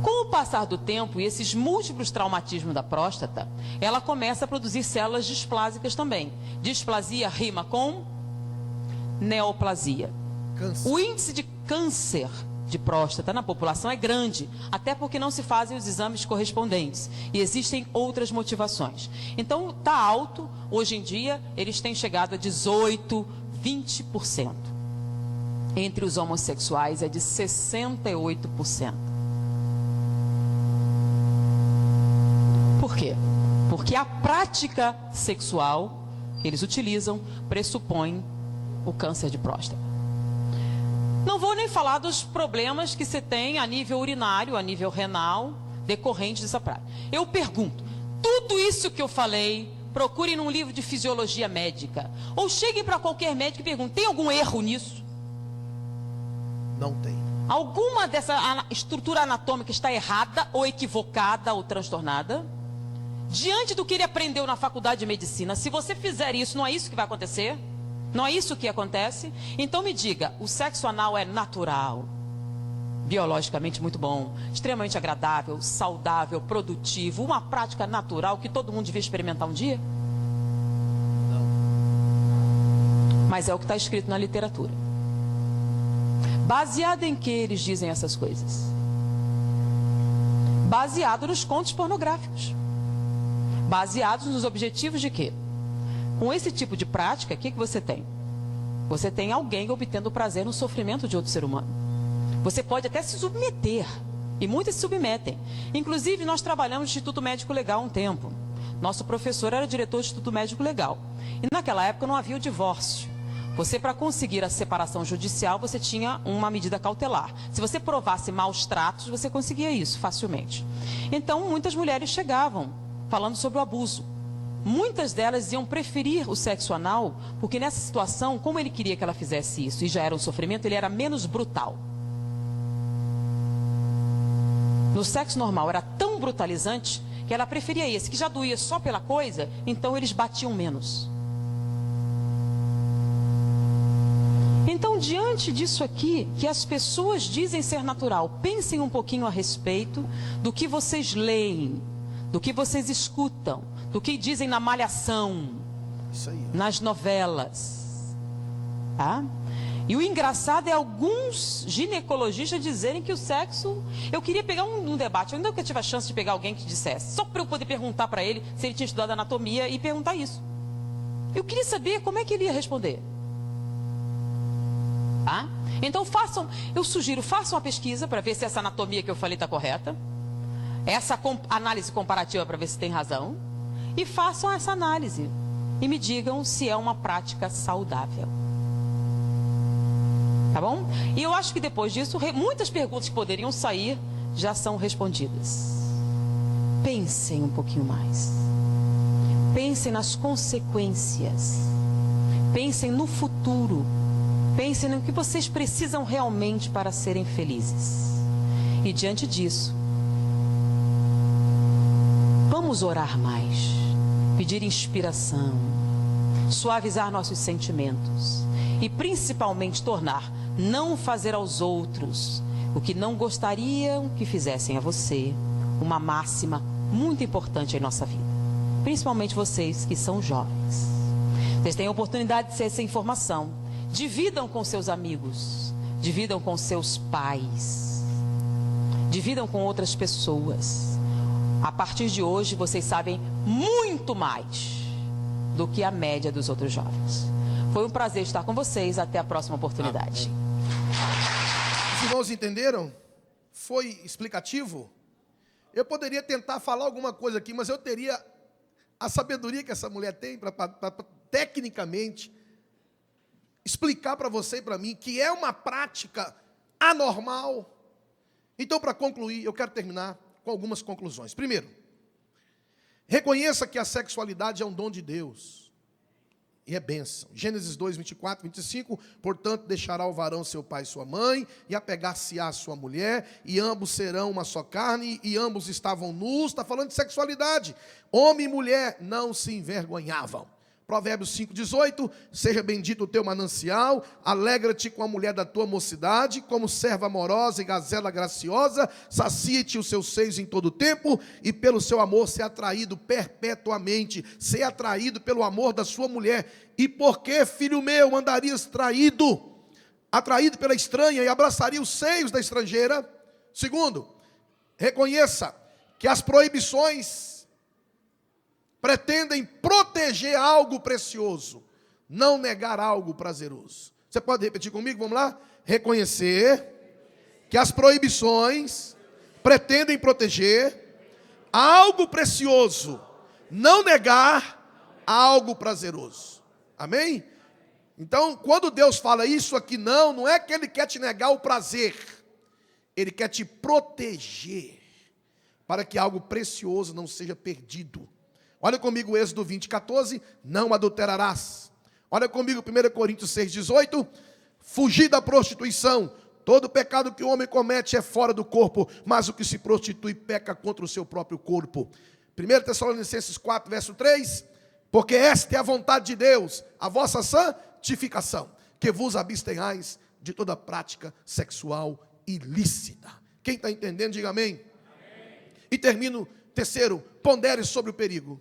Com o passar do tempo e esses múltiplos traumatismos da próstata, ela começa a produzir células displásicas também. Displasia rima com neoplasia. Câncer. O índice de câncer de próstata na população é grande, até porque não se fazem os exames correspondentes. E existem outras motivações. Então, está alto. Hoje em dia, eles têm chegado a 18%, 20%. entre os homossexuais é de 68%. Por quê? Porque a prática sexual que eles utilizam pressupõe o câncer de próstata. Não vou nem falar dos problemas que se tem a nível urinário, a nível renal, decorrentes dessa prática. Eu pergunto, tudo isso que eu falei, procurem num livro de fisiologia médica, ou cheguem para qualquer médico e perguntem, tem algum erro nisso? Não tem. Alguma dessa estrutura anatômica está errada, ou equivocada, ou transtornada? Diante do que ele aprendeu na faculdade de medicina, se você fizer isso, não é isso que vai acontecer? Não é isso que acontece? Então me diga, o sexo anal é natural, biologicamente muito bom, extremamente agradável, saudável, produtivo, uma prática natural que todo mundo devia experimentar um dia? Não. Mas é o que está escrito na literatura. Baseado em que eles dizem essas coisas? Baseado nos contos pornográficos. Baseados nos objetivos de quê? Com esse tipo de prática, o que você tem? Você tem alguém obtendo prazer no sofrimento de outro ser humano. Você pode até se submeter, e muitas se submetem. Inclusive, nós trabalhamos no Instituto Médico Legal há um tempo. Nosso professor era diretor do Instituto Médico Legal. E naquela época não havia o divórcio. Você, para conseguir a separação judicial, você tinha uma medida cautelar. Se você provasse maus tratos, você conseguia isso facilmente. Então, muitas mulheres chegavam falando sobre o abuso. Muitas delas iam preferir o sexo anal, porque nessa situação, como ele queria que ela fizesse isso, e já era um sofrimento, ele era menos brutal. No sexo normal era tão brutalizante, que ela preferia esse, que já doía só pela coisa, então eles batiam menos. Então, diante disso aqui, que as pessoas dizem ser natural, pensem um pouquinho a respeito do que vocês leem, do que vocês escutam, do que dizem na malhação, Isso aí. nas novelas. Tá? E o engraçado é alguns ginecologistas dizerem que o sexo... Eu queria pegar um debate, eu ainda nunca tive a chance de pegar alguém que dissesse, só para eu poder perguntar para ele se ele tinha estudado anatomia e perguntar isso. Eu queria saber como é que ele ia responder. Tá? Então eu sugiro, façam uma pesquisa para ver se essa anatomia que eu falei está correta. Essa análise comparativa para ver se tem razão. E façam essa análise. E me digam se é uma prática saudável. Tá bom? E eu acho que depois disso, muitas perguntas que poderiam sair já são respondidas. Pensem um pouquinho mais. Pensem nas consequências. Pensem no futuro. Pensem no que vocês precisam realmente para serem felizes. E diante disso, vamos orar mais, pedir inspiração, suavizar nossos sentimentos e principalmente não fazer aos outros o que não gostariam que fizessem a você, uma máxima muito importante em nossa vida. Principalmente vocês que são jovens. Vocês têm a oportunidade de ter essa informação. Dividam com seus amigos, dividam com seus pais, dividam com outras pessoas. A partir de hoje, vocês sabem muito mais do que a média dos outros jovens. Foi um prazer estar com vocês. Até a próxima oportunidade. Os irmãos entenderam? Foi explicativo? Eu poderia tentar falar alguma coisa aqui, mas eu teria a sabedoria que essa mulher tem para tecnicamente explicar para você e para mim que é uma prática anormal. Então, para concluir, eu quero terminar com algumas conclusões. Primeiro, reconheça que a sexualidade é um dom de Deus e é bênção. Gênesis 2, 24, 25, portanto, deixará o varão seu pai e sua mãe, e apegar-se-á à sua mulher, e ambos serão uma só carne, e ambos estavam nus. Está falando de sexualidade. Homem e mulher não se envergonhavam. Provérbios 5, 18, seja bendito o teu manancial, alegra-te com a mulher da tua mocidade, como serva amorosa e gazela graciosa, sacia-te os seus seios em todo o tempo, e pelo seu amor ser atraído perpetuamente, ser atraído pelo amor da sua mulher. E por que, filho meu, andarias atraído pela estranha e abraçaria os seios da estrangeira? Segundo, reconheça que as proibições pretendem proteger algo precioso, não negar algo prazeroso. Você pode repetir comigo? Vamos lá? Reconhecer que as proibições pretendem proteger algo precioso, não negar algo prazeroso. Amém? Então, quando Deus fala isso aqui, não é que Ele quer te negar o prazer. Ele quer te proteger, para que algo precioso não seja perdido. Olha comigo Êxodo 20, 14, não adulterarás. Olha comigo 1 Coríntios 6, 18, fugir da prostituição. Todo pecado que o homem comete é fora do corpo, mas o que se prostitui peca contra o seu próprio corpo. 1 Tessalonicenses 4, verso 3, porque esta é a vontade de Deus, a vossa santificação, que vos abstenhais de toda prática sexual ilícita. Quem está entendendo, diga amém. Amém. E termino, terceiro, pondere sobre o perigo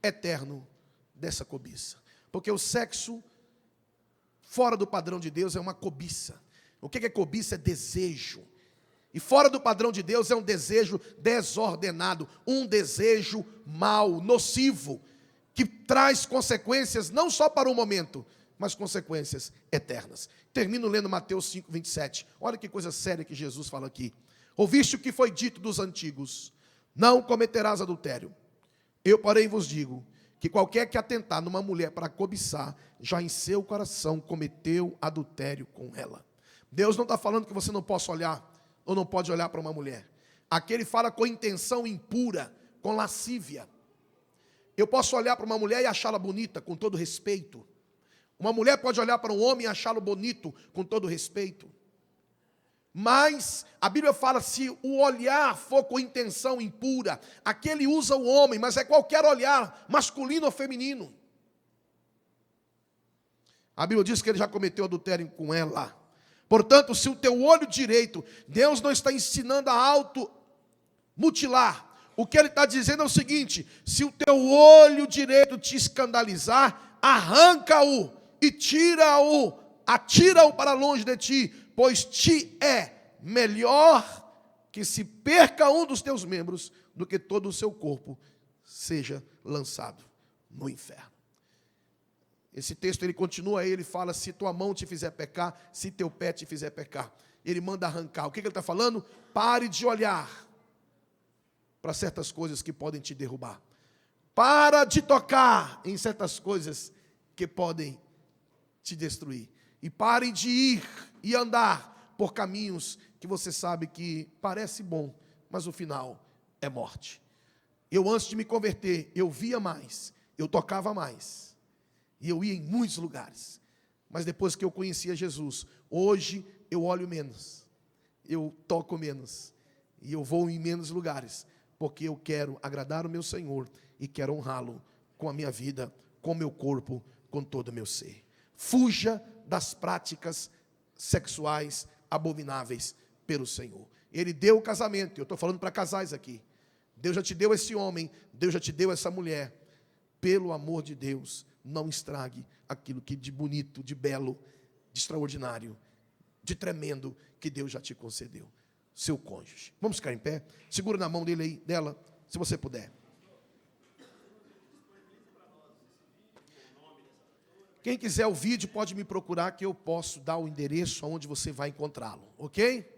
eterno dessa cobiça. Porque o sexo fora do padrão de Deus é uma cobiça. O que é cobiça? É desejo. E fora do padrão de Deus é um desejo desordenado, um desejo mau, nocivo, que traz consequências não só para o momento, mas consequências eternas. Termino lendo Mateus 5, 27. Olha que coisa séria que Jesus fala aqui. Ouviste o que foi dito dos antigos: não cometerás adultério. Eu, porém, vos digo que qualquer que atentar numa mulher para cobiçar, já em seu coração cometeu adultério com ela. Deus não está falando que você não possa olhar, ou não pode olhar para uma mulher. Aqui ele fala com intenção impura, com lascívia. Eu posso olhar para uma mulher e achá-la bonita, com todo respeito. Uma mulher pode olhar para um homem e achá-lo bonito, com todo respeito. Mas a Bíblia fala, se o olhar for com intenção impura, aqui ele usa o homem, mas é qualquer olhar, masculino ou feminino. A Bíblia diz que ele já cometeu adultério com ela. Portanto, se o teu olho direito, Deus não está ensinando a automutilar. O que ele está dizendo é o seguinte: se o teu olho direito te escandalizar, arranca-o e atira-o para longe de ti, pois te é melhor que se perca um dos teus membros do que todo o seu corpo seja lançado no inferno. Esse texto ele continua, ele fala: se tua mão te fizer pecar, se teu pé te fizer pecar, ele manda arrancar. O que ele está falando? Pare de olhar para certas coisas que podem te derrubar. Para de tocar em certas coisas que podem te destruir. E pare de ir e andar por caminhos que você sabe que parece bom, mas o final é morte. Eu, antes de me converter, eu via mais, eu tocava mais, e eu ia em muitos lugares. Mas depois que eu conhecia Jesus, hoje eu olho menos, eu toco menos, e eu vou em menos lugares, porque eu quero agradar o meu Senhor e quero honrá-lo com a minha vida, com o meu corpo, com todo o meu ser. Fuja das práticas sexuais abomináveis pelo Senhor. Ele deu o casamento, eu estou falando para casais aqui. Deus já te deu esse homem, Deus já te deu essa mulher. Pelo amor de Deus, não estrague aquilo que de bonito, de belo, de extraordinário, de tremendo que Deus já te concedeu. Seu cônjuge. Vamos ficar em pé? Segura na mão dele aí, dela, se você puder. Quem quiser o vídeo pode me procurar, que eu posso dar o endereço aonde você vai encontrá-lo, ok?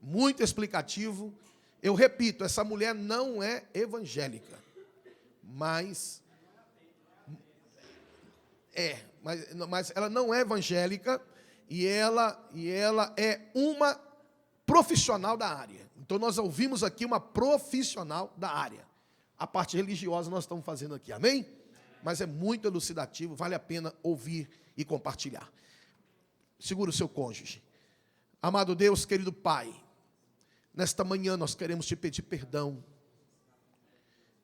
Muito explicativo. Eu repito, essa mulher não é evangélica, mas ela não é evangélica e ela é uma profissional da área. Então nós ouvimos aqui uma profissional da área. A parte religiosa nós estamos fazendo aqui, amém? Mas é muito elucidativo, vale a pena ouvir e compartilhar. Segura o seu cônjuge. Amado Deus, querido Pai, nesta manhã nós queremos te pedir perdão.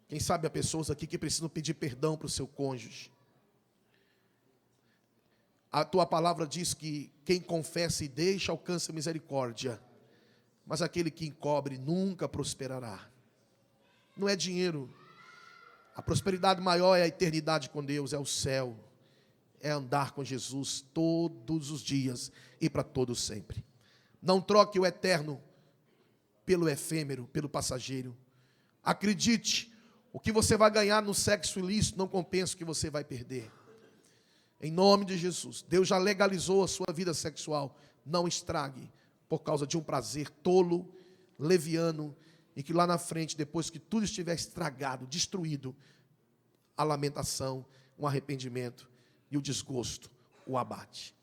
Quem sabe há pessoas aqui que precisam pedir perdão para o seu cônjuge. A tua palavra diz que quem confessa e deixa alcança misericórdia, mas aquele que encobre nunca prosperará. Não é dinheiro. A prosperidade maior é a eternidade com Deus, é o céu, é andar com Jesus todos os dias e para todo sempre. Não troque o eterno pelo efêmero, pelo passageiro. Acredite, o que você vai ganhar no sexo ilícito não compensa o que você vai perder. Em nome de Jesus. Deus já legalizou a sua vida sexual. Não estrague por causa de um prazer tolo, leviano, e que lá na frente, depois que tudo estiver estragado, destruído, a lamentação, o arrependimento e o desgosto o abate.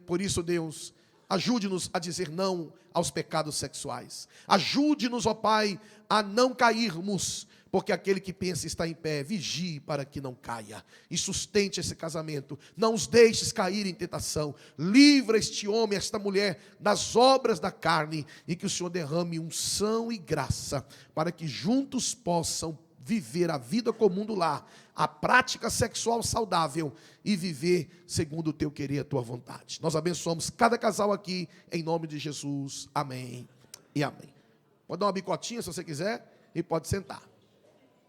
Por isso, Deus, ajude-nos a dizer não aos pecados sexuais. Ajude-nos, ó Pai, a não cairmos, porque aquele que pensa está em pé, vigie para que não caia. E sustente esse casamento. Não os deixes cair em tentação. Livra este homem, esta mulher, das obras da carne, e que o Senhor derrame unção e graça, para que juntos possam viver a vida comum do lar, a prática sexual saudável e viver segundo o teu querer e a tua vontade. Nós abençoamos cada casal aqui, em nome de Jesus. Amém e amém. Pode dar uma bicotinha se você quiser e pode sentar.